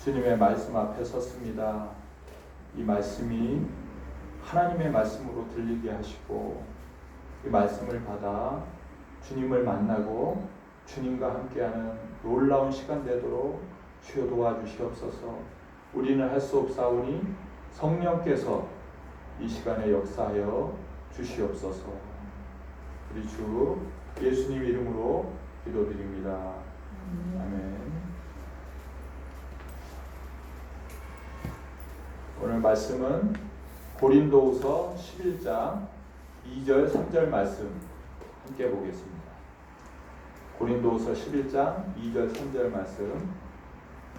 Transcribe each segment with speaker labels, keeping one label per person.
Speaker 1: 주님의 말씀 앞에 섰습니다. 이 말씀이 하나님의 말씀으로 들리게 하시고 이 말씀을 받아 주님을 만나고 주님과 함께하는 놀라운 시간 되도록 주여 도와주시옵소서. 우리는 할 수 없사오니 성령께서 이 시간에 역사하여 주시옵소서. 우리 주 예수님 이름으로 기도드립니다. 아멘. 오늘 말씀은 고린도후서 11장 2절 3절 말씀 함께 보겠습니다. 고린도후서 11장 2절 3절 말씀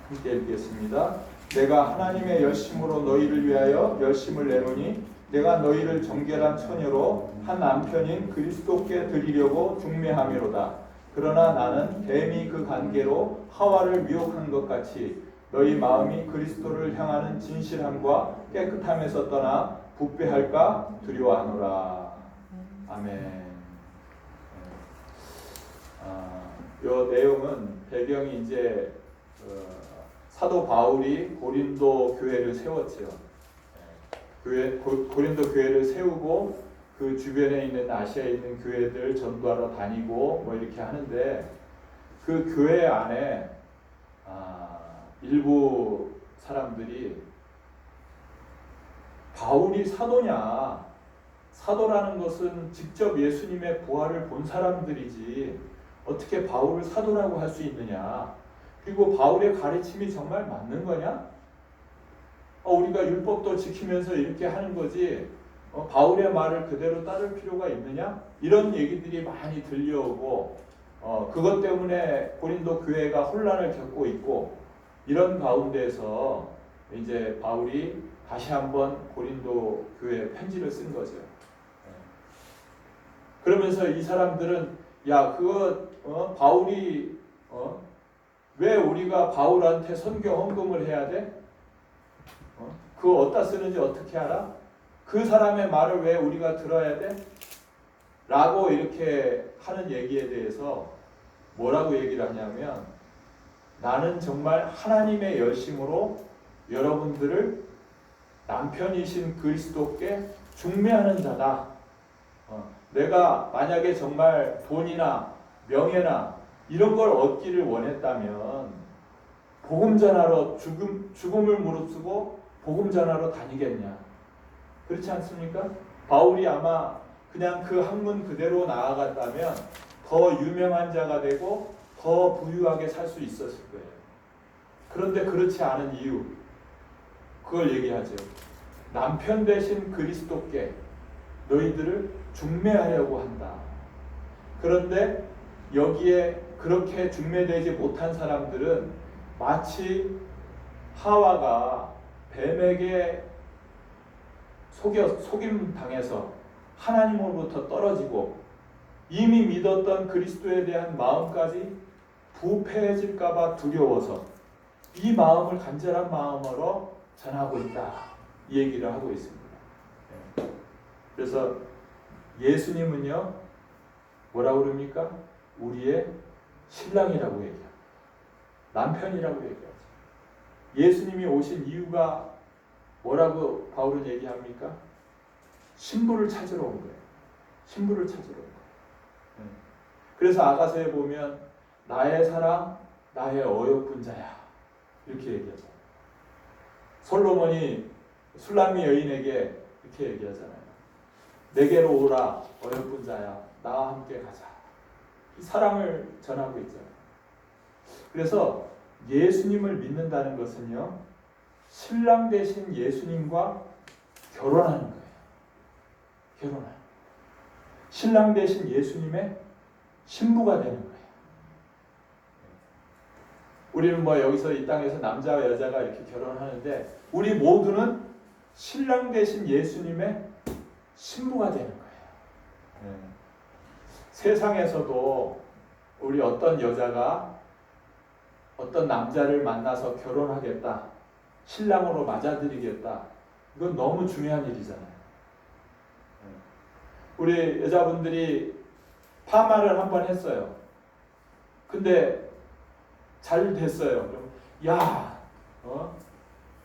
Speaker 1: 함께 읽겠습니다. 내가 하나님의 열심으로 너희를 위하여 열심을 내노니 내가 너희를 정결한 처녀로 한 남편인 그리스도께 드리려고 중매하미로다. 그러나 나는 뱀이 그 관계로 하와를 미혹한 것 같이 너희 마음이 그리스도를 향하는 진실함과 깨끗함에서 떠나 부패할까 두려워하노라. 아멘. 이 내용은 배경이 이제 사도 바울이 고린도 교회를 세웠죠. 고린도 교회를 세우고 그 주변에 있는 아시아에 있는 교회들 전도하러 다니고 뭐 이렇게 하는데 그 교회 안에 일부 사람들이 바울이 사도냐? 사도라는 것은 직접 예수님의 부활을 본 사람들이지 어떻게 바울을 사도라고 할 수 있느냐? 그리고 바울의 가르침이 정말 맞는 거냐? 우리가 율법도 지키면서 이렇게 하는 거지 바울의 말을 그대로 따를 필요가 있느냐? 이런 얘기들이 많이 들려오고 그것 때문에 고린도 교회가 혼란을 겪고 있고 이런 가운데서 이제 바울이 다시 한번 고린도 교회에 편지를 쓴 거죠. 그러면서 이 사람들은 바울이 왜 우리가 바울한테 선교 헌금을 해야 돼? 그거 어디다 쓰는지 어떻게 알아? 그 사람의 말을 왜 우리가 들어야 돼? 라고 이렇게 하는 얘기에 대해서 뭐라고 얘기를 하냐면 나는 정말 하나님의 열심으로 여러분들을 남편이신 그리스도께 중매하는 자다. 내가 만약에 정말 돈이나 명예나 이런 걸 얻기를 원했다면 복음 전하러 죽음을 무릅쓰고 복음 전하러 다니겠냐? 그렇지 않습니까? 바울이 아마 그냥 그 학문 그대로 나아갔다면 더 유명한 자가 되고 더 부유하게 살 수 있었을 거예요. 그런데 그렇지 않은 이유, 그걸 얘기하죠. 남편 되신 그리스도께 너희들을 중매하려고 한다. 그런데 여기에 그렇게 중매되지 못한 사람들은 마치 하와가 뱀에게 속임당해서 하나님으로부터 떨어지고 이미 믿었던 그리스도에 대한 마음까지 부패해질까봐 두려워서 이 마음을 간절한 마음으로 전하고 있다. 이 얘기를 하고 있습니다. 그래서 예수님은요, 뭐라고 그럽니까? 우리의 신랑이라고 얘기합니다. 남편이라고 얘기하죠. 예수님이 오신 이유가 뭐라고 바울은 얘기합니까? 신부를 찾으러 온 거예요. 신부를 찾으러 온 거예요. 그래서 아가서에 보면 나의 사랑, 나의 어여쁜 자야. 이렇게 얘기하죠. 솔로몬이 술람미 여인에게 이렇게 얘기하잖아요. 내게로 오라, 어여쁜 자야. 나와 함께 가자. 이 사랑을 전하고 있잖아요. 그래서 예수님을 믿는다는 것은요, 신랑 되신 예수님과 결혼하는 거예요. 결혼하는. 신랑 되신 예수님의 신부가 되는 거예요. 우리는 여기서 이 땅에서 남자와 여자가 이렇게 결혼하는데 우리 모두는 신랑 되신 예수님의 신부가 되는 거예요. 세상에서도 우리 어떤 여자가 어떤 남자를 만나서 결혼하겠다, 신랑으로 맞아들이겠다, 이건 너무 중요한 일이잖아요. 우리 여자분들이 파마를 한번 했어요. 근데 잘 됐어요. 그럼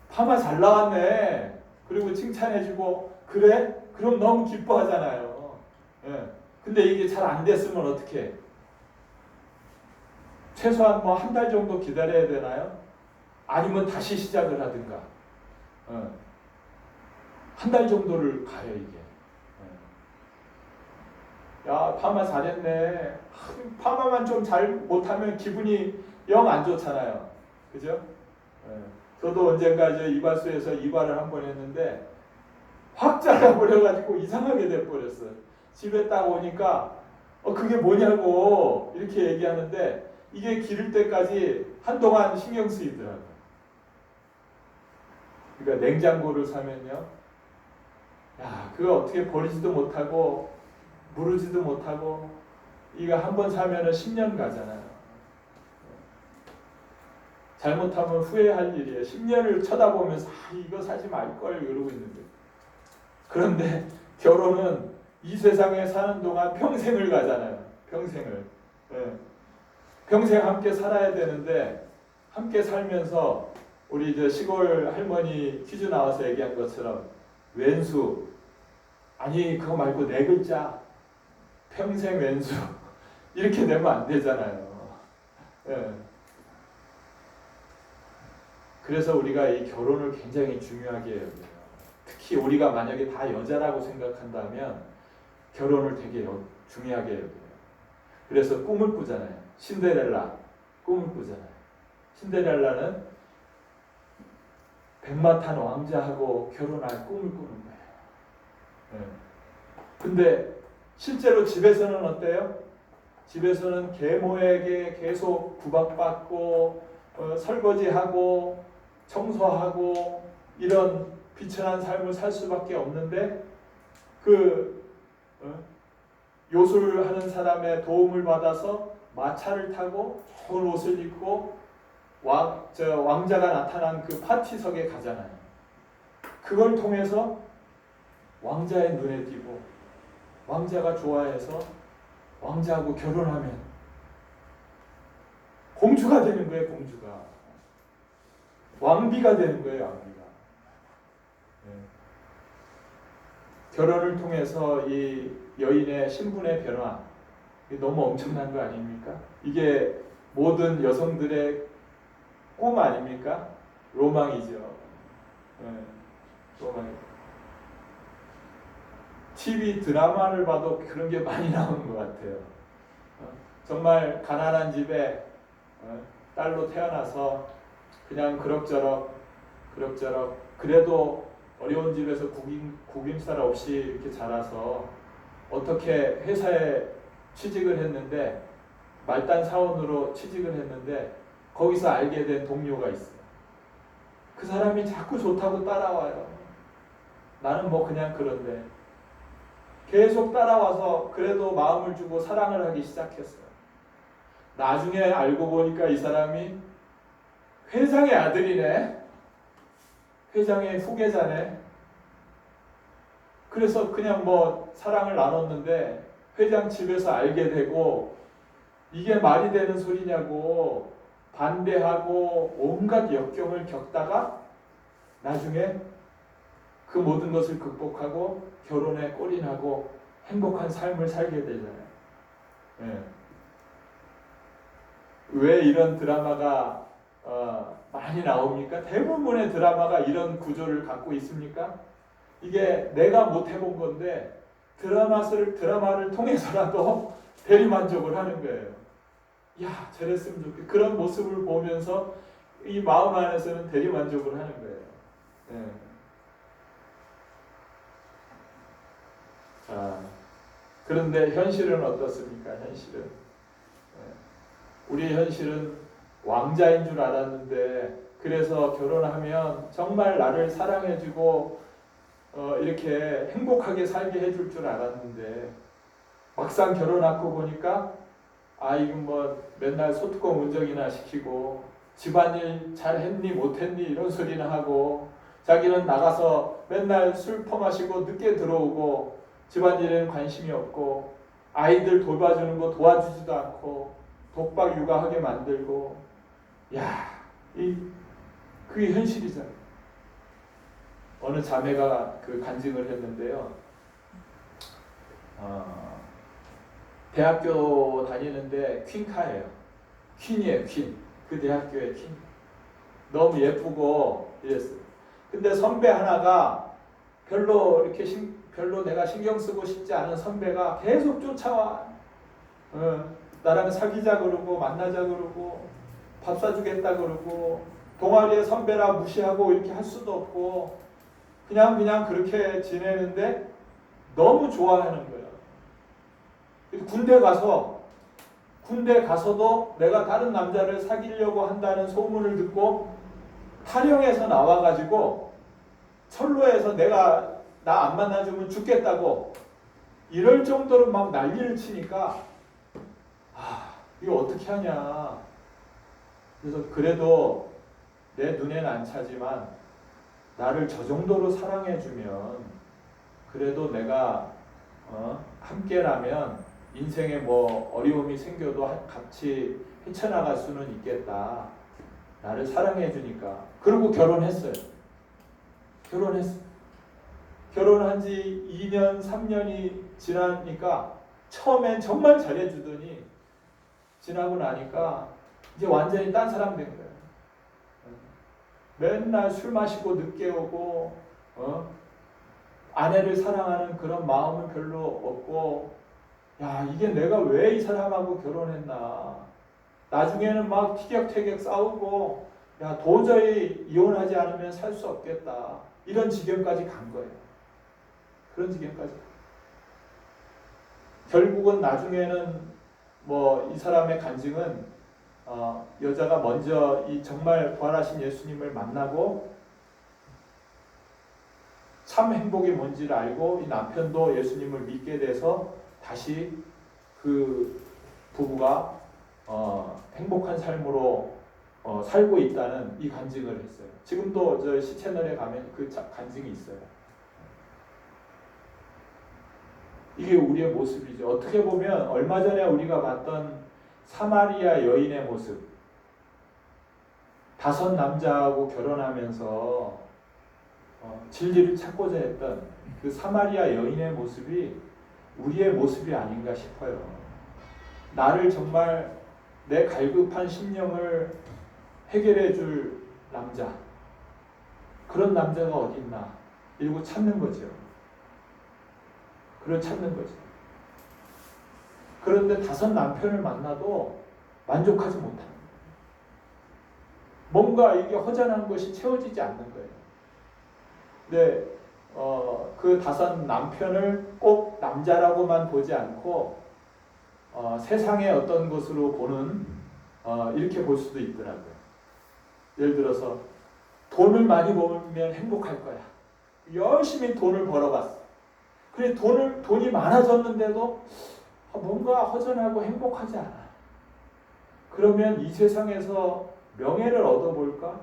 Speaker 1: 파마 잘 나왔네. 그리고 칭찬해주고 그래? 그럼 너무 기뻐하잖아요. 예. 근데 이게 잘 안 됐으면 어떻게? 최소한 뭐 한 달 정도 기다려야 되나요? 아니면 다시 시작을 하든가. 한 달 정도를 가요 이게. 야 파마 잘했네. 파마만 좀 잘 못하면 기분이 영 안 좋잖아요. 그죠? 저도 언젠가 이제 이발소에서 이발을 한 번 했는데 확 잘라버려가지고 이상하게 돼버렸어요. 집에 딱 오니까 그게 뭐냐고 이렇게 얘기하는데 이게 기를 때까지 한동안 신경 쓰이더라고요. 그러니까 냉장고를 사면요. 야, 그거 어떻게 버리지도 못하고 무르지도 못하고 이거 한 번 사면은 10년 가잖아요. 잘못하면 후회할 일이에요. 10년을 쳐다보면서 이거 사지 말걸 이러고 있는데. 그런데 결혼은 이 세상에 사는 동안 평생을 가잖아요. 평생을. 네. 평생 함께 살아야 되는데 함께 살면서 우리 이제 시골 할머니 퀴즈 나와서 얘기한 것처럼 왼수 아니 그거 말고 네 글자 평생 왼수 이렇게 되면 안 되잖아요. 네. 그래서 우리가 이 결혼을 굉장히 중요하게 여겨요. 특히 우리가 만약에 다 여자라고 생각한다면 결혼을 되게 중요하게 여겨요. 그래서 꿈을 꾸잖아요. 신데렐라 꿈을 꾸잖아요. 신데렐라는 백마탄 왕자하고 결혼할 꿈을 꾸는 거예요. 네. 근데 실제로 집에서는 어때요? 집에서는 계모에게 계속 구박받고 설거지하고 청소하고 이런 비천한 삶을 살 수밖에 없는데 요술하는 사람의 도움을 받아서 마차를 타고 좋은 옷을 입고 왕자가 나타난 그 파티석에 가잖아요. 그걸 통해서 왕자의 눈에 띄고 왕자가 좋아해서 왕자하고 결혼하면 공주가 되는 거예요. 공주가 왕비가 되는 거예요. 왕비가. 네. 결혼을 통해서 이 여인의 신분의 변화 너무 엄청난 거 아닙니까? 이게 모든 여성들의 꿈 아닙니까? 로망이죠. 네. 로망. TV 드라마를 봐도 그런 게 많이 나오는 것 같아요. 정말 가난한 집에 딸로 태어나서 그냥 그럭저럭 그래도 어려운 집에서 구김살 없이 이렇게 자라서 어떻게 회사에 취직을 했는데 말단 사원으로 취직을 했는데 거기서 알게 된 동료가 있어요. 그 사람이 자꾸 좋다고 따라와요. 나는 뭐 그냥 그런데 계속 따라와서 그래도 마음을 주고 사랑을 하기 시작했어요. 나중에 알고 보니까 이 사람이 회장의 아들이네. 회장의 후계자네. 그래서 그냥 뭐 사랑을 나눴는데 회장 집에서 알게 되고 이게 말이 되는 소리냐고 반대하고 온갖 역경을 겪다가 나중에 그 모든 것을 극복하고 결혼에 골인하고 행복한 삶을 살게 되잖아요. 네. 왜 이런 드라마가 많이 나옵니까? 대부분의 드라마가 이런 구조를 갖고 있습니까? 이게 내가 못 해본 건데 드라마를 통해서라도 대리만족을 하는 거예요. 야, 저랬으면 좋겠다. 그런 모습을 보면서 이 마음 안에서는 대리만족을 하는 거예요. 네. 자, 그런데 현실은 어떻습니까? 현실은 우리 현실은 왕자인 줄 알았는데 그래서 결혼하면 정말 나를 사랑해주고 이렇게 행복하게 살게 해줄 줄 알았는데 막상 결혼하고 보니까 이건 뭐 맨날 소뚜껑 운전이나 시키고 집안일 잘했니 못했니 이런 소리나 하고 자기는 나가서 맨날 술 퍼마시고 늦게 들어오고 집안일에는 관심이 없고 아이들 돌봐주는 거 도와주지도 않고 독박 육아하게 만들고 야, 이 그게 현실이잖아요. 어느 자매가 그 간증을 했는데요. 대학교 다니는데 퀸카예요. 퀸이에요, 퀸. 그 대학교의 퀸. 너무 예쁘고 이랬어요. 근데 선배 하나가 별로 이렇게 별로 내가 신경 쓰고 싶지 않은 선배가 계속 쫓아와. 나랑 사귀자 그러고 만나자 그러고 밥 사주겠다 그러고 동아리에 선배라 무시하고 이렇게 할 수도 없고 그냥 그렇게 지내는데 너무 좋아하는 거예요. 군대 가서도 내가 다른 남자를 사귀려고 한다는 소문을 듣고 탈영해서 나와가지고 철로에서 내가 나 안 만나주면 죽겠다고 이럴 정도로 막 난리를 치니까 이거 어떻게 하냐. 그래서 그래도 내 눈에는 안 차지만 나를 저 정도로 사랑해주면 그래도 내가 함께라면 인생에 뭐 어려움이 생겨도 같이 헤쳐나갈 수는 있겠다. 나를 사랑해주니까. 그리고 결혼했어요. 결혼한 지 2년, 3년이 지나니까 처음엔 정말 잘해주더니 지나고 나니까 이제 완전히 딴 사람 된 거예요. 맨날 술 마시고 늦게 오고 아내를 사랑하는 그런 마음은 별로 없고 야 이게 내가 왜 이 사람하고 결혼했나. 나중에는 막 티격태격 싸우고 야 도저히 이혼하지 않으면 살 수 없겠다. 이런 지경까지 간 거예요. 그런 지경까지. 결국은 나중에는 뭐 이 사람의 간증은 여자가 먼저 이 정말 부활하신 예수님을 만나고 참 행복이 뭔지를 알고 이 남편도 예수님을 믿게 돼서 다시 그 부부가 행복한 삶으로 살고 있다는 이 간증을 했어요. 지금도 저 시채널에 가면 그 간증이 있어요. 이게 우리의 모습이죠. 어떻게 보면 얼마 전에 우리가 봤던 사마리아 여인의 모습, 5 남자하고 결혼하면서 진리를 찾고자 했던 그 사마리아 여인의 모습이 우리의 모습이 아닌가 싶어요. 나를 정말 내 갈급한 심령을 해결해 줄 남자, 그런 남자가 어디 있나 이러고 찾는 거죠. 그런데 5 남편을 만나도 만족하지 못합니다. 뭔가 이게 허전한 것이 채워지지 않는 거예요. 근데 그 5 남편을 꼭 남자라고만 보지 않고 세상의 어떤 것으로 보는 이렇게 볼 수도 있더라고요. 예를 들어서 돈을 많이 벌면 행복할 거야. 열심히 돈을 벌어봤어. 그래 돈이 많아졌는데도 뭔가 허전하고 행복하지 않아. 그러면 이 세상에서 명예를 얻어볼까?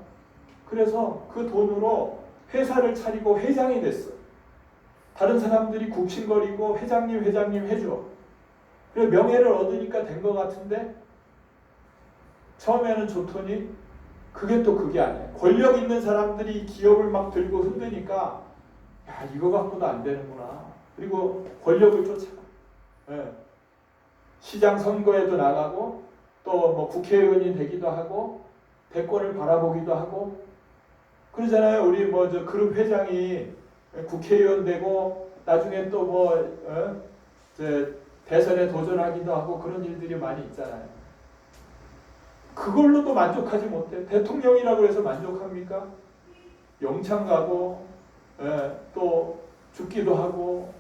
Speaker 1: 그래서 그 돈으로 회사를 차리고 회장이 됐어. 다른 사람들이 굽신거리고 회장님 해줘. 그래 명예를 얻으니까 된 것 같은데 처음에는 좋더니 그게 또 그게 아니야. 권력 있는 사람들이 기업을 막 들고 흔드니까 야 이거 갖고도 안 되는구나. 그리고 권력을 쫓아가. 네. 시장 선거에도 나가고 또 뭐 국회의원이 되기도 하고 대권을 바라보기도 하고 그러잖아요. 우리 뭐 저 그룹 회장이 국회의원 되고 나중에 또 뭐 대선에 도전하기도 하고 그런 일들이 많이 있잖아요. 그걸로도 만족하지 못해. 대통령이라고 해서 만족합니까? 영창 가고 또 죽기도 하고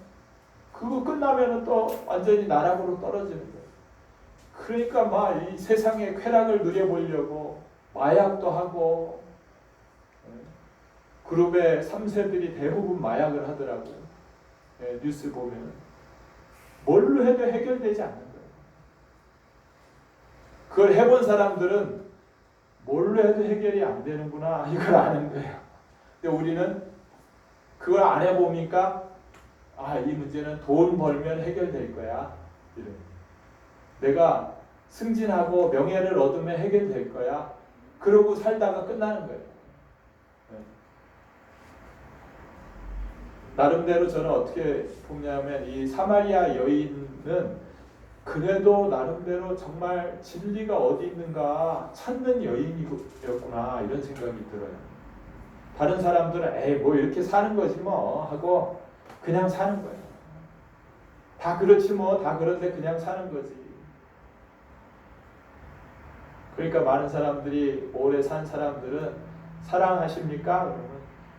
Speaker 1: 그거 끝나면은 또 완전히 나락으로 떨어지는 거예요. 그러니까 막 이 세상의 쾌락을 누려보려고 마약도 하고 그룹의 3세들이 대부분 마약을 하더라고요. 뉴스 보면 뭘로 해도 해결되지 않는 거예요. 그걸 해본 사람들은 뭘로 해도 해결이 안 되는구나 이걸 아는 거예요. 근데 우리는 그걸 안 해보니까 이 문제는 돈 벌면 해결될 거야. 이런. 내가 승진하고 명예를 얻으면 해결될 거야. 그러고 살다가 끝나는 거예요. 나름대로 저는 어떻게 보냐면 이 사마리아 여인은 그래도 나름대로 정말 진리가 어디 있는가 찾는 여인이었구나 이런 생각이 들어요. 다른 사람들은 에이 뭐 이렇게 사는 거지 뭐 하고 그냥 사는 거예요. 다 그렇지 뭐 다 그런데 그냥 사는 거지. 그러니까 많은 사람들이 오래 산 사람들은 사랑하십니까? 그러면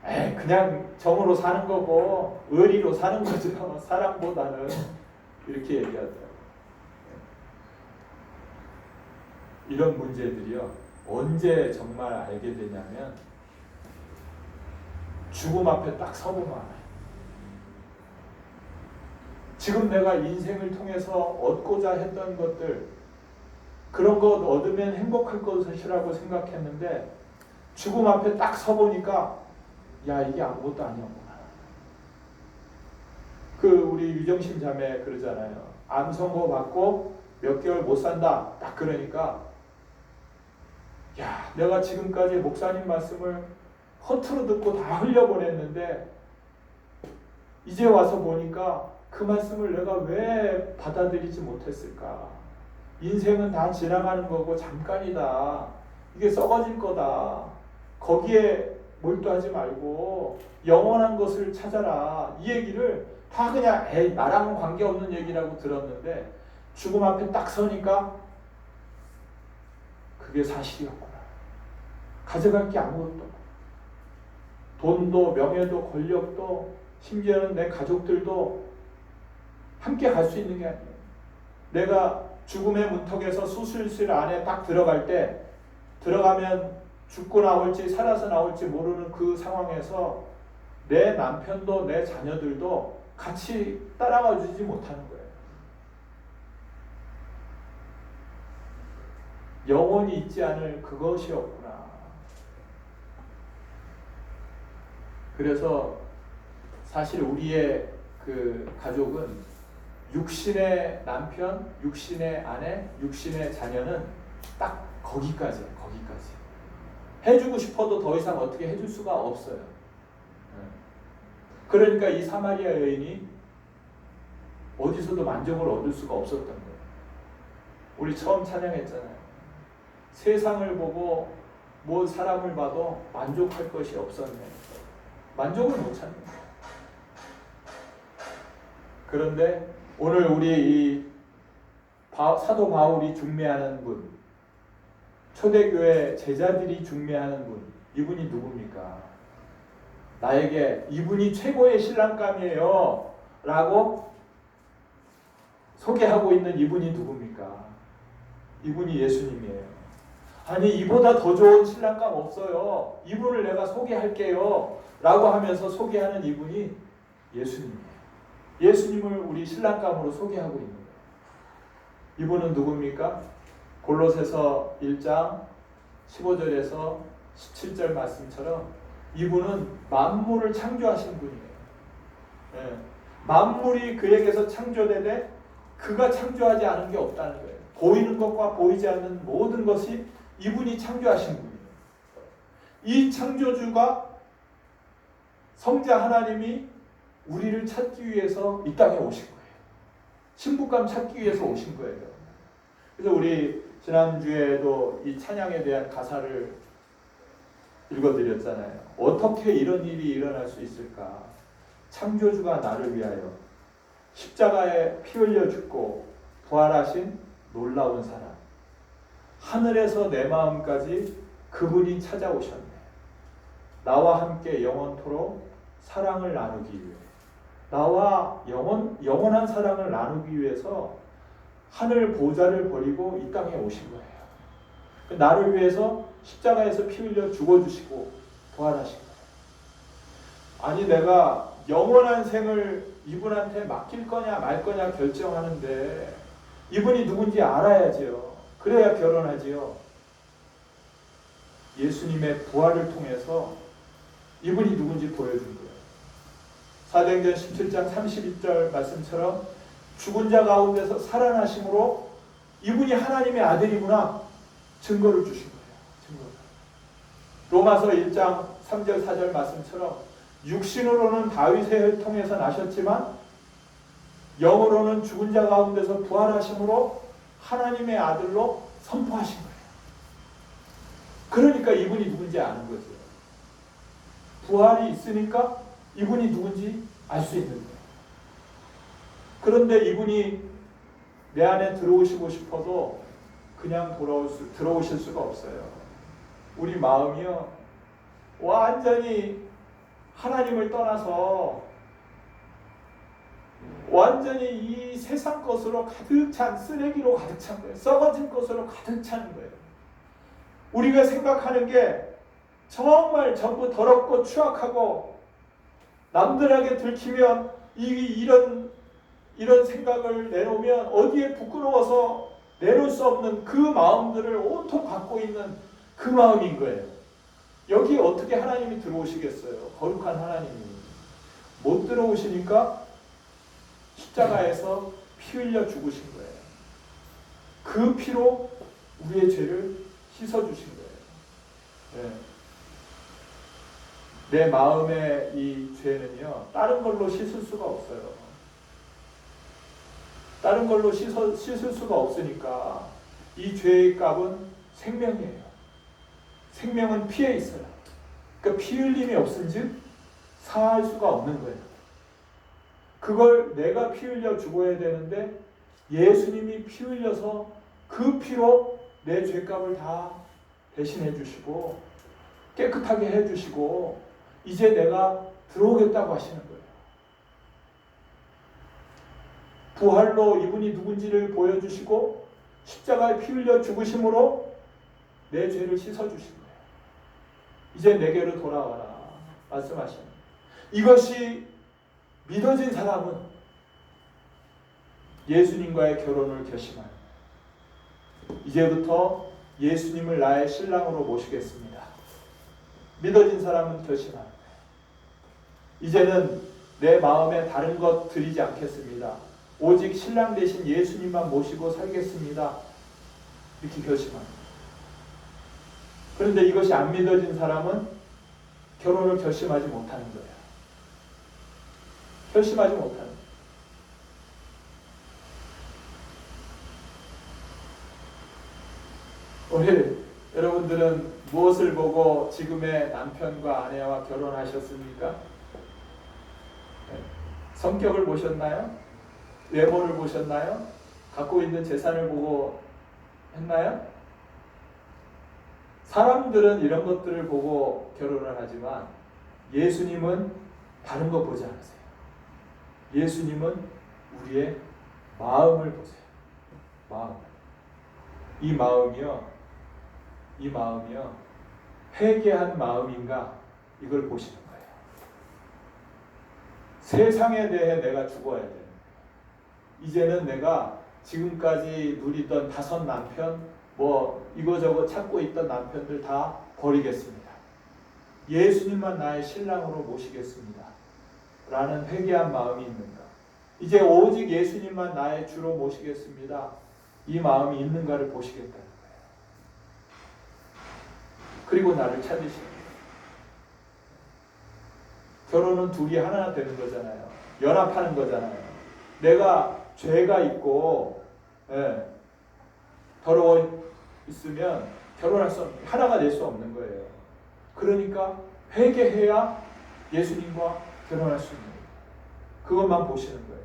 Speaker 1: 에이 그냥 정으로 사는 거고 의리로 사는 거죠. 사랑보다는 이렇게 얘기하더라고요. 이런 문제들이요. 언제 정말 알게 되냐면 죽음 앞에 딱 서보면 알아요. 지금 내가 인생을 통해서 얻고자 했던 것들 그런 것 얻으면 행복할 것이라고 생각했는데 죽음 앞에 딱 서보니까 야 이게 아무것도 아니었구나. 우리 유정신 자매 그러잖아요. 암 선고 받고 몇 개월 못 산다. 딱 그러니까 야 내가 지금까지 목사님 말씀을 허투루 듣고 다 흘려보냈는데 이제 와서 보니까 그 말씀을 내가 왜 받아들이지 못했을까? 인생은 다 지나가는 거고 잠깐이다. 이게 썩어질 거다. 거기에 몰두하지 말고 영원한 것을 찾아라. 이 얘기를 다 그냥 에이 나랑은 관계없는 얘기라고 들었는데 죽음 앞에 딱 서니까 그게 사실이었구나. 가져갈 게 아무것도 없고 돈도 명예도 권력도 심지어는 내 가족들도 함께 갈 수 있는 게 아니에요. 내가 죽음의 문턱에서 수술실 안에 딱 들어갈 때 들어가면 죽고 나올지 살아서 나올지 모르는 그 상황에서 내 남편도 내 자녀들도 같이 따라와 주지 못하는 거예요. 영원히 있지 않을 그것이 없구나. 그래서 사실 우리의 그 가족은 육신의 남편, 육신의 아내, 육신의 자녀는 딱 거기까지예요. 거기까지. 해주고 싶어도 더 이상 어떻게 해줄 수가 없어요. 그러니까 이 사마리아 여인이 어디서도 만족을 얻을 수가 없었던 거예요. 우리 처음 찬양했잖아요. 세상을 보고 뭐 사람을 봐도 만족할 것이 없었네. 만족을 못 찾는 거예요. 그런데 오늘 우리 이 사도 바울이 중매하는 분, 초대교회 제자들이 중매하는 분, 이분이 누굽니까? 나에게 이분이 최고의 신랑감이에요 라고 소개하고 있는 이분이 누굽니까? 이분이 예수님이에요. 아니 이보다 더 좋은 신랑감 없어요. 이분을 내가 소개할게요 라고 하면서 소개하는 이분이 예수님이에요. 예수님을 우리 신랑감으로 소개하고 있는 거예요. 이분은 누굽니까? 골로새서 1장 15절에서 17절 말씀처럼 이분은 만물을 창조하신 분이에요. 네. 만물이 그에게서 창조되되 그가 창조하지 않은 게 없다는 거예요. 보이는 것과 보이지 않는 모든 것이 이분이 창조하신 분이에요. 이 창조주가 성자 하나님이 우리를 찾기 위해서 이 땅에 오신 거예요. 신부감 찾기 위해서 오신 거예요. 그래서 우리 지난주에도 이 찬양에 대한 가사를 읽어드렸잖아요. 어떻게 이런 일이 일어날 수 있을까? 창조주가 나를 위하여 십자가에 피 흘려 죽고 부활하신 놀라운 사람. 하늘에서 내 마음까지 그분이 찾아오셨네. 나와 함께 영원토록 사랑을 나누기 위해. 나와 영원한 사랑을 나누기 위해서 하늘 보좌를 버리고 이 땅에 오신 거예요. 나를 위해서 십자가에서 피 흘려 죽어주시고 부활하신 거예요. 아니 내가 영원한 생을 이분한테 맡길 거냐 말 거냐 결정하는데 이분이 누군지 알아야지요. 그래야 결혼하지요. 예수님의 부활을 통해서 이분이 누군지 보여준 거예요. 사도행전 17장 32절 말씀처럼 죽은 자 가운데서 살아나심으로 이분이 하나님의 아들이구나 증거를 주신 거예요. 증거. 로마서 1장 3절 4절 말씀처럼 육신으로는 다윗의 혈통에서 나셨지만 영으로는 죽은 자 가운데서 부활하심으로 하나님의 아들로 선포하신 거예요. 그러니까 이분이 누군지 아는 거죠. 부활이 있으니까 이분이 누군지 알 수 있는 거예요. 그런데 이분이 내 안에 들어오시고 싶어도 그냥 들어오실 수가 없어요. 우리 마음이요, 완전히 하나님을 떠나서 완전히 이 세상 것으로 가득 찬, 쓰레기로 가득 찬 거예요. 썩어진 것으로 가득 찬 거예요. 우리가 생각하는 게 정말 전부 더럽고 추악하고 남들에게 들키면 이런 생각을 내놓으면 어디에 부끄러워서 내놓을 수 없는 그 마음들을 온통 갖고 있는 그 마음인 거예요. 여기에 어떻게 하나님이 들어오시겠어요? 거룩한 하나님이. 못 들어오시니까 십자가에서 피 흘려 죽으신 거예요. 그 피로 우리의 죄를 씻어주신 거예요. 네. 내 마음의 이 죄는요, 다른 걸로 씻을 수가 없어요. 다른 걸로 씻을 수가 없으니까 이 죄의 값은 생명이에요. 생명은 피에 있어요. 그러니까 피 흘림이 없은즉 사할 수가 없는 거예요. 그걸 내가 피 흘려 죽어야 되는데 예수님이 피 흘려서 그 피로 내 죄값을 다 대신해 주시고 깨끗하게 해 주시고 이제 내가 들어오겠다고 하시는 거예요. 부활로 이분이 누군지를 보여주시고 십자가에 피 흘려 죽으심으로 내 죄를 씻어주신 거예요. 이제 내게로 돌아와라 말씀하시는 거예요. 이것이 믿어진 사람은 예수님과의 결혼을 결심하는 거예요. 이제부터 예수님을 나의 신랑으로 모시겠습니다. 믿어진 사람은 결심하는 거예요. 이제는 내 마음에 다른 것 드리지 않겠습니다. 오직 신랑 대신 예수님만 모시고 살겠습니다. 이렇게 결심합니다. 그런데 이것이 안 믿어진 사람은 결혼을 결심하지 못하는 거예요. 결심하지 못하는 거예요. 우리 여러분들은 무엇을 보고 지금의 남편과 아내와 결혼하셨습니까? 성격을 보셨나요? 외모를 보셨나요? 갖고 있는 재산을 보고 했나요? 사람들은 이런 것들을 보고 결혼을 하지만 예수님은 다른 거 보지 않으세요. 예수님은 우리의 마음을 보세요. 마음. 이 마음이요. 회개한 마음인가 이걸 보시는 거예요. 세상에 대해 내가 죽어야 돼요. 이제는 내가 지금까지 누리던 5 남편, 이거저거 찾고 있던 남편들 다 버리겠습니다. 예수님만 나의 신랑으로 모시겠습니다. 라는 회개한 마음이 있는가? 이제 오직 예수님만 나의 주로 모시겠습니다. 이 마음이 있는가를 보시겠다는 거예요. 그리고 나를 찾으시는 거예요. 결혼은 둘이 하나 되는 거잖아요. 연합하는 거잖아요. 내가 죄가 있고 더러워 있으면 결혼할 수 없는, 하나가 될 수 없는 거예요. 그러니까 회개해야 예수님과 결혼할 수 있는 거예요. 그것만 보시는 거예요.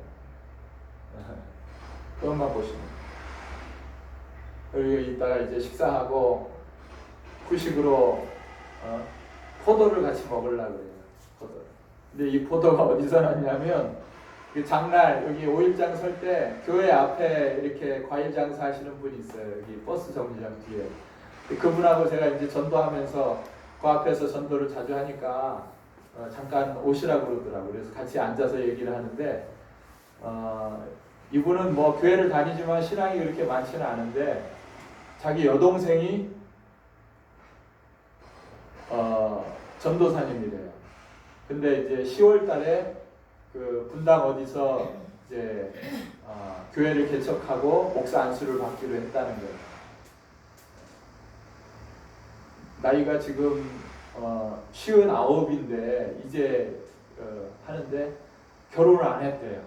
Speaker 1: 그것만 보시는 거예요. 그리고 이따가 이제 식사하고 후식으로 포도를 같이 먹으려고 그래요. 포도를. 근데 이 포도가 어디서 났냐면 그 장날 여기 5일장 설 때 교회 앞에 이렇게 과일 장사하시는 분이 있어요. 여기 버스 정류장 뒤에. 그분하고 제가 이제 전도하면서 그 앞에서 전도를 자주 하니까 잠깐 오시라고 그러더라고요. 그래서 같이 앉아서 얘기를 하는데 이분은 뭐 교회를 다니지만 신앙이 그렇게 많지는 않은데 자기 여동생이 전도사님이래요. 근데 이제 10월 달에 그 분당 어디서 이제 교회를 개척하고 목사 안수를 받기로 했다는 거예요. 나이가 지금 59인데 이제 하는데 결혼을 안 했대요.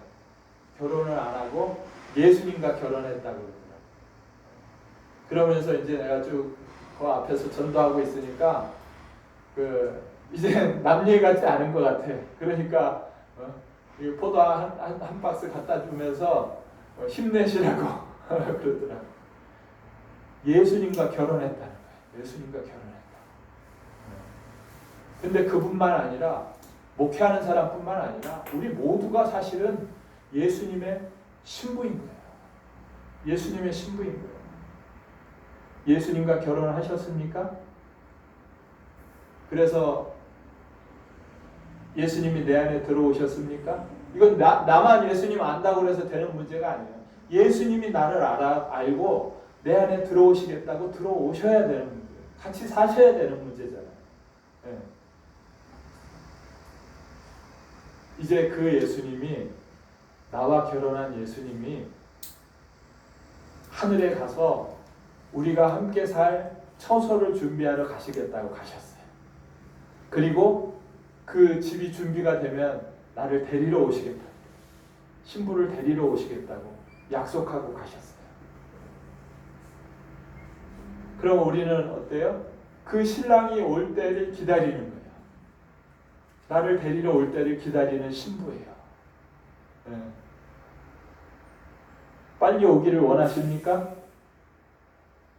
Speaker 1: 결혼을 안 하고 예수님과 결혼했다고 그러더라고요. 그러면서 이제 내가 쭉 그 앞에서 전도하고 있으니까 이제 남일 같지 않은 것 같아. 그러니까 이 포도 한 박스 갖다 주면서 힘내시라고 그러더라고요. 예수님과 결혼했다는 거예요. 예수님과 결혼했다. 근데 그뿐만 아니라 목회하는 사람뿐만 아니라 우리 모두가 사실은 예수님의 신부인 거예요. 예수님의 신부인 거예요. 예수님과 결혼을 하셨습니까? 그래서 예수님이 내 안에 들어오셨습니까? 이건 나만 예수님 안다고 해서 되는 문제가 아니에요. 예수님이 나를 알고 내 안에 들어오시겠다고 들어오셔야 되는 문제예요. 같이 사셔야 되는 문제잖아요. 네. 이제 그 예수님이, 나와 결혼한 예수님이 하늘에 가서 우리가 함께 살 처소를 준비하러 가시겠다고 가셨어요. 그리고 그 집이 준비가 되면 나를 데리러 오시겠다. 신부를 데리러 오시겠다고 약속하고 가셨어요. 그럼 우리는 어때요? 그 신랑이 올 때를 기다리는 거예요. 나를 데리러 올 때를 기다리는 신부예요. 네. 빨리 오기를 원하십니까?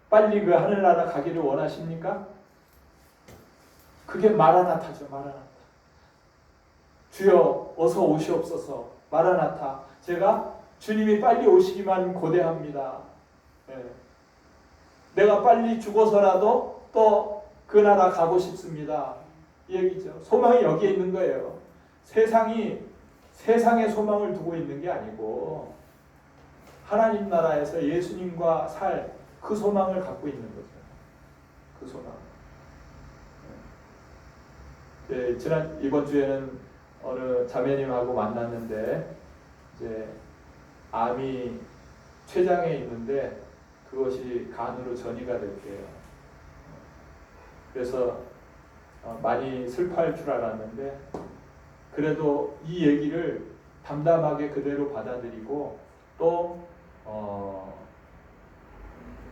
Speaker 1: 빨리 그 하늘나라 가기를 원하십니까? 그게 마라나타죠. 마라나타. 주여 어서 오시옵소서. 마라나타. 제가 주님이 빨리 오시기만 고대합니다. 네. 내가 빨리 죽어서라도 또 그 나라 가고 싶습니다. 이 얘기죠. 소망이 여기에 있는 거예요. 세상에 소망을 두고 있는 게 아니고 하나님 나라에서 예수님과 살 그 소망을 갖고 있는 거죠. 그 소망. 네, 이번 주에는 어느 자매님하고 만났는데 이제 암이 췌장에 있는데 그것이 간으로 전이가 됐대요. 그래서 많이 슬퍼할 줄 알았는데 그래도 이 얘기를 담담하게 그대로 받아들이고 또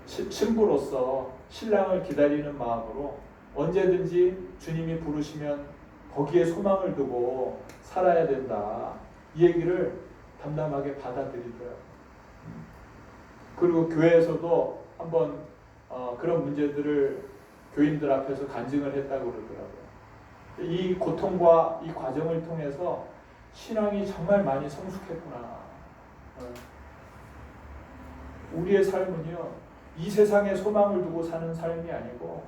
Speaker 1: 신부로서 신랑을 기다리는 마음으로 언제든지 주님이 부르시면 거기에 소망을 두고 살아야 된다. 이 얘기를 담담하게 받아들이더라고요. 그리고 교회에서도 한번 그런 문제들을 교인들 앞에서 간증을 했다고 그러더라고요. 이 고통과 이 과정을 통해서 신앙이 정말 많이 성숙했구나. 우리의 삶은요, 이 세상에 소망을 두고 사는 삶이 아니고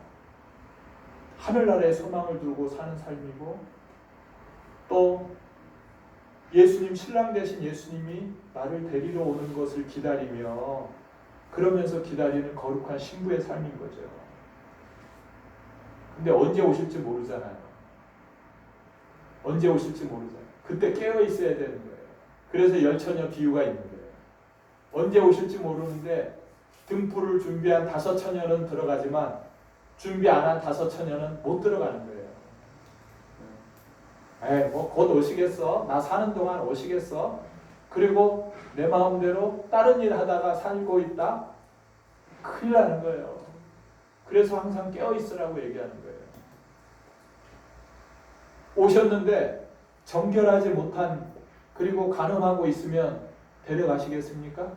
Speaker 1: 하늘나라에 소망을 두고 사는 삶이고 또 예수님, 신랑 되신 예수님이 나를 데리러 오는 것을 기다리며 그러면서 기다리는 거룩한 신부의 삶인 거죠. 근데 언제 오실지 모르잖아요. 언제 오실지 모르잖아요. 그때 깨어 있어야 되는 거예요. 그래서 열처녀 비유가 있는 거예요. 언제 오실지 모르는데 등불을 준비한 5처녀는 들어가지만 준비 안 한 5처녀는 못 들어가는 거예요. 곧 오시겠어? 나 사는 동안 오시겠어? 그리고 내 마음대로 다른 일 하다가 살고 있다? 큰일 나는 거예요. 그래서 항상 깨어 있으라고 얘기하는 거예요. 오셨는데 정결하지 못한 그리고 간음하고 있으면 데려가시겠습니까?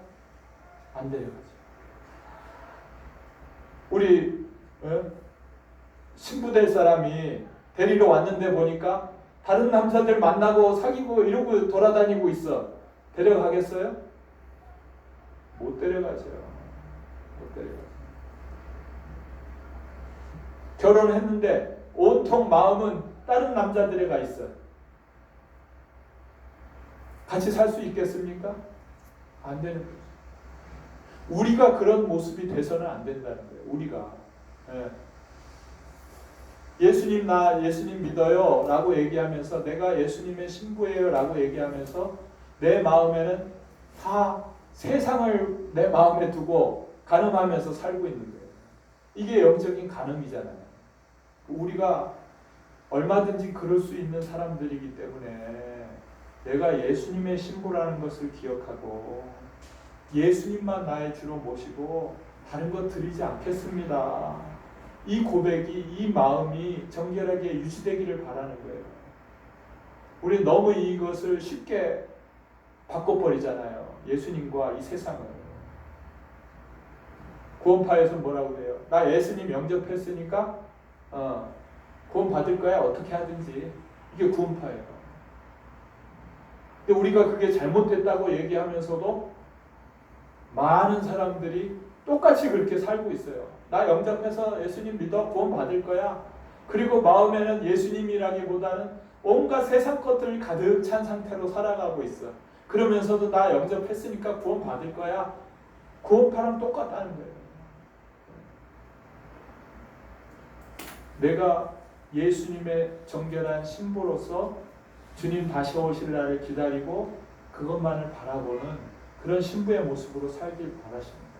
Speaker 1: 안 데려가죠. 우리 신부 될 사람이 데리러 왔는데 보니까 다른 남자들 만나고 사귀고 이러고 돌아다니고 있어. 데려가겠어요? 못 데려가죠. 못 데려가죠. 결혼했는데 온통 마음은 다른 남자들에 가 있어요. 같이 살 수 있겠습니까? 안 되는 거죠. 우리가 그런 모습이 돼서는 안 된다는 거예요. 우리가. 예수님 나 예수님 믿어요 라고 얘기하면서 내가 예수님의 신부예요 라고 얘기하면서 내 마음에는 다 세상을 내 마음에 두고 간음하면서 살고 있는 거예요. 이게 영적인 간음이잖아요. 우리가 얼마든지 그럴 수 있는 사람들이기 때문에 내가 예수님의 신부라는 것을 기억하고 예수님만 나의 주로 모시고 다른 것 드리지 않겠습니다. 이 고백이, 이 마음이 정결하게 유지되기를 바라는 거예요. 우리 너무 이것을 쉽게 바꿔버리잖아요. 예수님과 이 세상을. 구원파에서 뭐라고 해요? 나 예수님 영접했으니까 구원 받을 거야. 어떻게 하든지. 이게 구원파예요. 근데 우리가 그게 잘못됐다고 얘기하면서도 많은 사람들이 똑같이 그렇게 살고 있어요. 나 영접해서 예수님 믿어 구원 받을 거야. 그리고 마음에는 예수님이라기보다는 온갖 세상 것들 가득 찬 상태로 살아가고 있어. 그러면서도 나 영접했으니까 구원 받을 거야. 구원파랑 똑같다는 거예요. 내가 예수님의 정결한 신부로서 주님 다시 오실 날을 기다리고 그것만을 바라보는 그런 신부의 모습으로 살길 바라시는 거예요.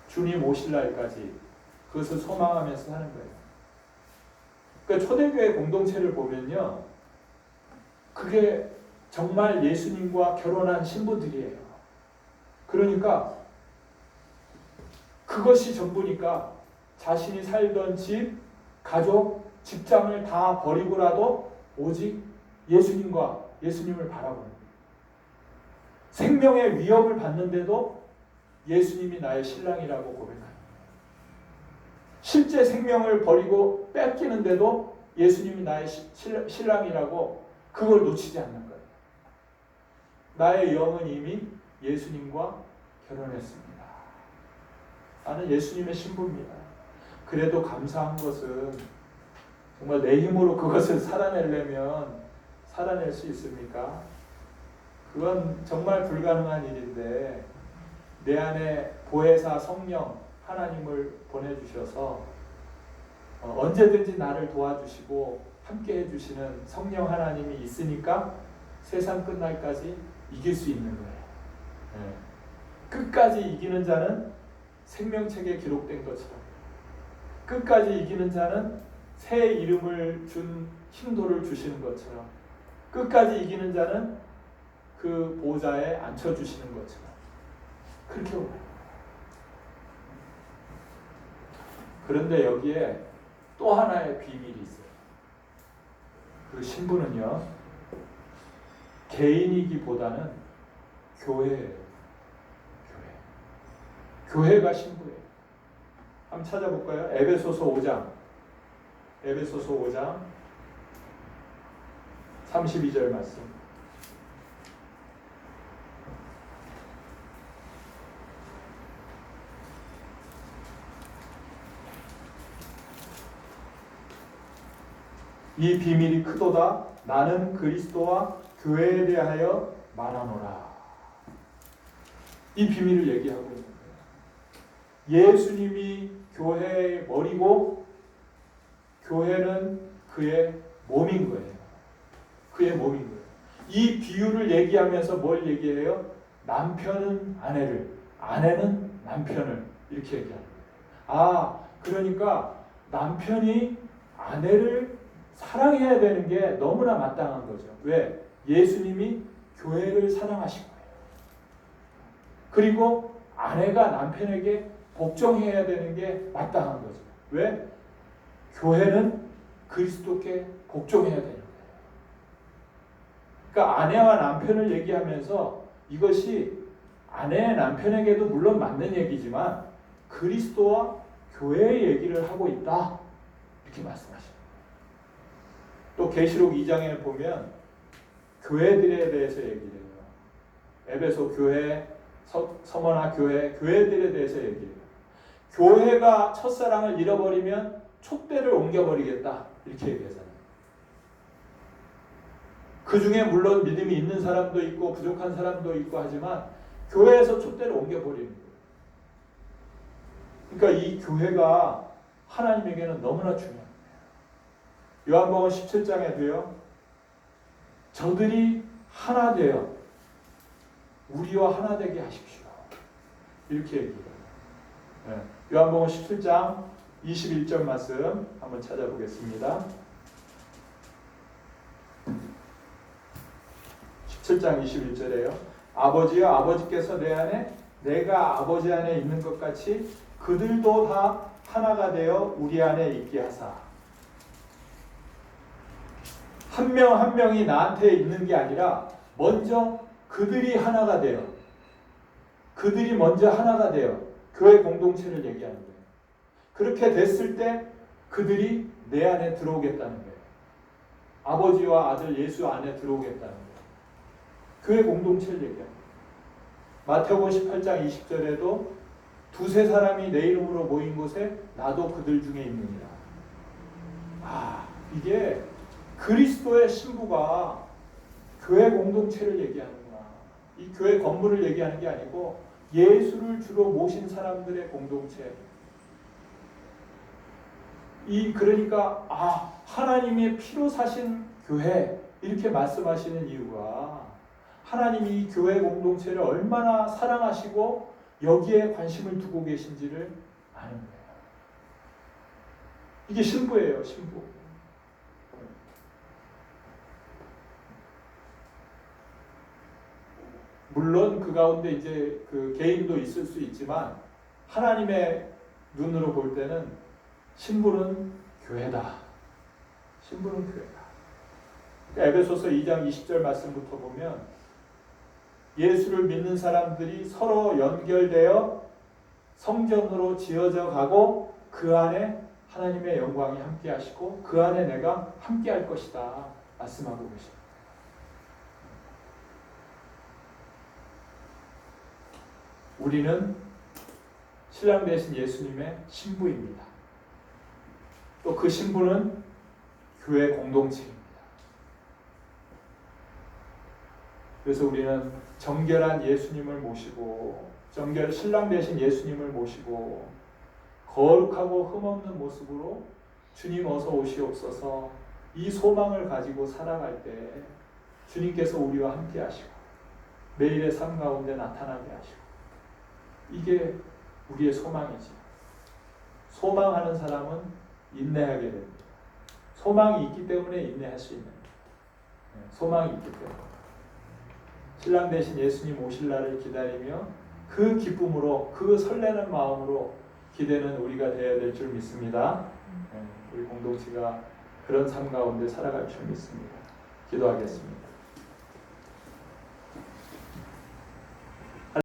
Speaker 1: 주님 오실 날까지 그것을 소망하면서 사는 거예요. 그러니까 초대교회 공동체를 보면요, 그게 정말 예수님과 결혼한 신부들이에요. 그러니까 그것이 전부니까 자신이 살던 집, 가족, 직장을 다 버리고라도 오직 예수님과 예수님을 바라보는 거예요. 생명의 위협을 받는데도 예수님이 나의 신랑이라고 고백합니다. 실제 생명을 버리고 뺏기는데도 예수님이 나의 신랑이라고 그걸 놓치지 않는 거예요. 나의 영은 이미 예수님과 결혼했습니다. 나는 예수님의 신부입니다. 그래도 감사한 것은 정말 내 힘으로 그것을 살아내려면 살아낼 수 있습니까? 그건 정말 불가능한 일인데 내 안에 보혜사 성령 하나님을 보내주셔서 언제든지 나를 도와주시고 함께 해주시는 성령 하나님이 있으니까 세상 끝날까지 이길 수 있는 거예요. 네. 끝까지 이기는 자는 생명책에 기록된 것처럼, 끝까지 이기는 자는 새 이름을 준 힘도를 주시는 것처럼, 끝까지 이기는 자는 그 보좌에 앉혀주시는 것처럼 그렇게 오요. 그런데 여기에 또 하나의 비밀이 있어요. 그 신부는요, 개인이기보다는 교회예요. 교회가 신부예요. 한번 찾아볼까요? 에베소서 5장 32절 말씀. 이 비밀이 크도다. 나는 그리스도와 교회에 대하여 말하노라. 이 비밀을 얘기하고 있는 거예요. 예수님이 교회의 머리고 교회는 그의 몸인 거예요. 그의 몸인 거예요. 이 비유를 얘기하면서 뭘 얘기해요? 남편은 아내를, 아내는 남편을 이렇게 얘기하는 거예요. 그러니까 남편이 아내를 사랑해야 되는 게 너무나 마땅한 거죠. 왜? 예수님이 교회를 사랑하신 거예요. 그리고 아내가 남편에게 복종해야 되는 게 마땅한 거죠. 왜? 교회는 그리스도께 복종해야 되는 거예요. 그러니까 아내와 남편을 얘기하면서 이것이 아내 남편에게도 물론 맞는 얘기지만 그리스도와 교회의 얘기를 하고 있다. 이렇게 말씀하십니다. 또 계시록 2장에 보면 교회들에 대해서 얘기를 해요. 에베소 교회, 서머나 교회들에 대해서 얘기해요. 교회가 첫사랑을 잃어버리면 촛대를 옮겨버리겠다. 이렇게 얘기하잖아요. 그 중에 물론 믿음이 있는 사람도 있고 부족한 사람도 있고 하지만 교회에서 촛대를 옮겨버리는 거예요. 그러니까 이 교회가 하나님에게는 너무나 중요합니다. 요한복음 17장에도요. 저들이 하나 되어 우리와 하나 되게 하십시오. 이렇게 얘기해요. 요한복음 17장 21절 말씀 한번 찾아보겠습니다. 17장 21절에요. 아버지여 아버지께서 내 안에 내가 아버지 안에 있는 것 같이 그들도 다 하나가 되어 우리 안에 있게 하사. 한 명 한 명이 나한테 있는 게 아니라 먼저 그들이 하나가 되어, 그들이 먼저 하나가 되어 교회 공동체를 얘기하는 거예요. 그렇게 됐을 때 그들이 내 안에 들어오겠다는 거예요. 아버지와 아들 예수 안에 들어오겠다는 거예요. 교회 공동체를 얘기합니다. 마태복음 18장 20절에도 두세 사람이 내 이름으로 모인 곳에 나도 그들 중에 있느니라. 이게 그리스도의 신부가 교회 공동체를 얘기하는구나. 이 교회 건물을 얘기하는 게 아니고 예수를 주로 모신 사람들의 공동체. 그러니까 하나님의 피로 사신 교회 이렇게 말씀하시는 이유가 하나님이 이 교회 공동체를 얼마나 사랑하시고 여기에 관심을 두고 계신지를 아는 거예요. 이게 신부예요, 신부. 물론 그 가운데 이제 그 개인도 있을 수 있지만 하나님의 눈으로 볼 때는 신부는 교회다. 신부는 교회다. 에베소서 2장 20절 말씀부터 보면 예수를 믿는 사람들이 서로 연결되어 성전으로 지어져 가고 그 안에 하나님의 영광이 함께 하시고 그 안에 내가 함께 할 것이다 말씀하고 계십니다. 우리는 신랑 되신 예수님의 신부입니다. 또 그 신부는 교회 공동체입니다. 그래서 우리는 정결한 예수님을 모시고 신랑 되신 예수님을 모시고 거룩하고 흠없는 모습으로 주님 어서 오시옵소서 이 소망을 가지고 살아갈 때 주님께서 우리와 함께 하시고 매일의 삶 가운데 나타나게 하시고 이게 우리의 소망이지. 소망하는 사람은 인내하게 됩니다. 소망이 있기 때문에 인내할 수 있는 거예요. 소망이 있기 때문에 신랑 되신 예수님 오실 날을 기다리며 그 기쁨으로 그 설레는 마음으로 기대는 우리가 되어야 될 줄 믿습니다. 우리 공동체가 그런 삶 가운데 살아갈 줄 믿습니다. 기도하겠습니다.